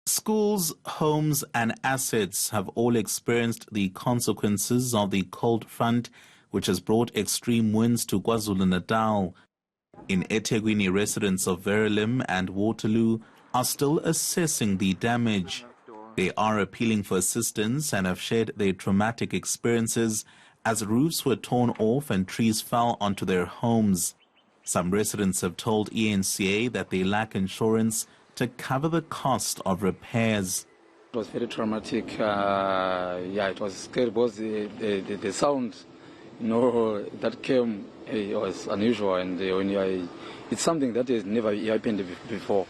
Schools, homes and assets have all experienced the consequences of the cold front, which has brought extreme winds to KwaZulu-Natal. In eThekwini, residents of Verulam and Waterloo are still assessing the damage. They are appealing for assistance and have shared their traumatic experiences as roofs were torn off and trees fell onto their homes. Some residents have told ENCA that they lack insurance to cover the cost of repairs. It was very traumatic. It was scary because the sound, that came was unusual, and it's something that has never happened before.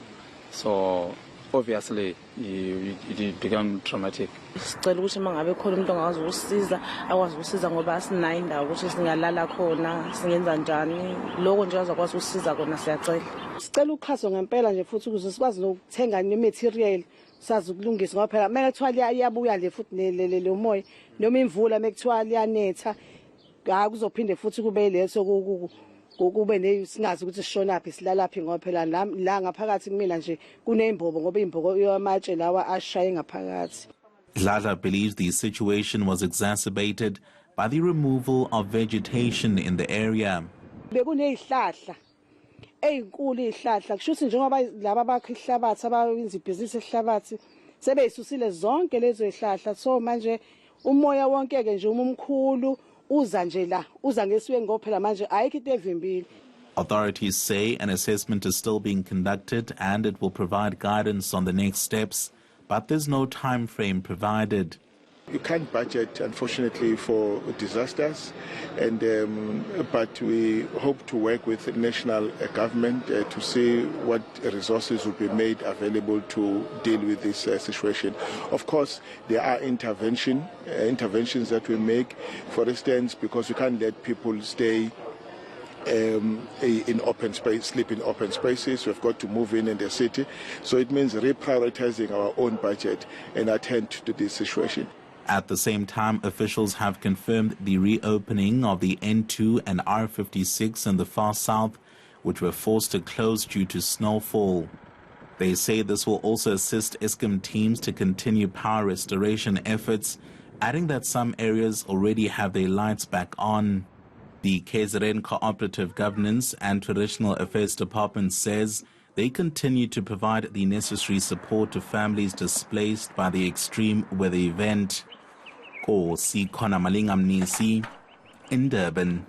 So obviously it became traumatic. Sicela ukuthi mangabe khona umuntu ongazi usisiza akwazi usisiza ngoba asinayo indawo ukuthi singalala khona singenza njani lokho nje azakwazi usisiza kona siyacela. Sicela uxhaso ngempela nje futhi ukuze sikwazi nokuthenga nematerial sazi ukulungisa ngoba phela manje kuthiwa iyabuya nje futhi le moya noma imvula mekuthiwa liyanetha akuzophinde futhi kube leso kube singazi ukuthi sishonaphi silalaphi ngoba phela la ngaphakathi kumina nje kunembobo ngoba imbobo yamatshe lawa ashaye ngaphakathi. Dladla believes the situation was exacerbated by the removal of vegetation in the area. Bekunezihlahla ezinkulu izihlahla kusho ukuthi njengoba laba bakhe ihlabathi abayenza ibhizinisi ehlabathi sebeyisusile zonke lezo zihlahla so manje umoya wonke ke nje umkhulu uza nje la uza ngesiwe ngophela manje ayikho into evimbile. Authorities say an assessment is still being conducted and it will provide guidance on the next steps, but there's no time frame provided. You can't budget, unfortunately, for disasters, but we hope to work with the national government to see what resources will be made available to deal with this situation. Of course, there are interventions that we make, for instance, because we can't let people stay in open space, sleep in open spaces. We've got to move in the city. So it means reprioritizing our own budget and attend to this situation. At the same time, officials have confirmed the reopening of the N2 and R56 in the far south, which were forced to close due to snowfall. They say this will also assist Eskom teams to continue power restoration efforts, adding that some areas already have their lights back on. The KZN Cooperative Governance and Traditional Affairs Department says they continue to provide the necessary support to families displaced by the extreme weather event. Ko si Khona Malinga Mnisi in Durban.